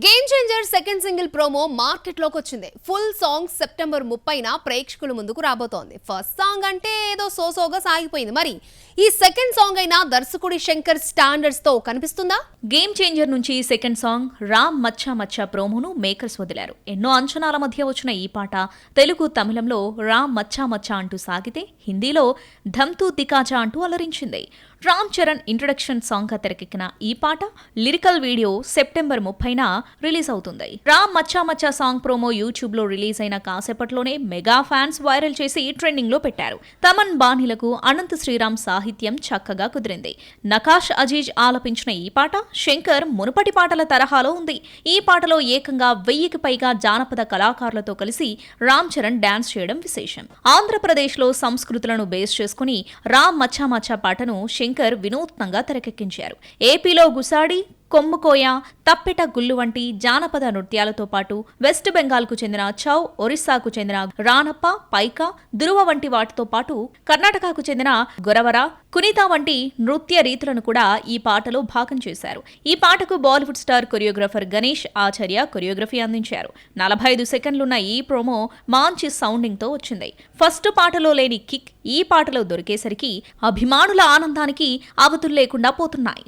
Game changer second single promo market లోకి వచ్చింది. Full song September 30న ప్రేక్షకుల ముందుకు రాబోతోంది. ఫస్ట్ సాంగ్ అంటే ఏదో సోసోగా సాగిపోయింది. మరి ఈ సెకండ్ సాంగ్ అయినా దర్శకుడి శంకర్ స్టాండర్డ్స్ తో కనిపిస్తుందా? గేమ్ చేంజర్ నుంచి సెకండ్ సాంగ్ రామ్ మచ్చా మచ్చా ప్రోమోను మేకర్స్ వదిలారు. ఎన్నో అంచనాల మధ్య వచ్చిన ఈ పాట తెలుగు, తమిళంలో రామ్ మచ్చా మచ్చా అంటూ సాగితే హిందీలో ధమ్తూ దికాజా అంటూ అలరించింది. రామ్ చరణ్ ఇంట్రొడక్షన్ సాంగ్ గా తెరకెక్కిన ఈ పాట లిరికల్ వీడియో సెప్టెంబర్ 30న రిలీజ్ అవుతుంది. రామ్ మచ్చా మచ్చా సాంగ్ ప్రోమో యూట్యూబ్ లో రిలీజ్ అయిన కాసేపట్లోనే మెగా ఫ్యాన్స్ వైరల్ చేసి ట్రెండింగ్ లో పెట్టారు. తమన్ బాణీలకు అనంత్ శ్రీరామ్ సాహిత్యం చక్కగా కుదిరింది. నకాష్ అజీజ్ ఆలపించిన ఈ పాట శంకర్ మునుపటి పాటల తరహాలో ఉంది. ఈ పాటలో ఏకంగా 1000కి పైగా జానపద కళాకారులతో కలిసి రామ్ చరణ్ డాన్స్ చేయడం విశేషం. ఆంధ్రప్రదేశ్ లో సంస్కృతులను బేస్ చేసుకుని రామ్ మచ్చా మచ్చా పాటను శంకర్ వినూత్నంగా తెరకెక్కించారు. ఏపీలో గుసాడి, కొమ్ముకోయ, తప్పెట గుల్లు వంటి జానపద నృత్యాలతో పాటు వెస్ట్ బెంగాల్కు చెందిన చౌ, ఒరిస్సాకు చెందిన రానప్ప, పైక, దురువ వంటి వాటితో పాటు కర్ణాటకకు చెందిన గొరవర, కునిత వంటి నృత్య రీతులను కూడా ఈ పాటలో భాగం చేశారు. ఈ పాటకు బాలీవుడ్ స్టార్ కొరియోగ్రాఫర్ గణేష్ ఆచార్య కొరియోగ్రఫీ అందించారు. 45 సెకండ్లున్న ఈ ప్రోమో మంచి సౌండింగ్ తో వచ్చింది. ఫస్ట్ పాటలో లేని కిక్ ఈ పాటలో దొరికేసరికి అభిమానుల ఆనందానికి అవతులు లేకుండా పోతున్నాయి.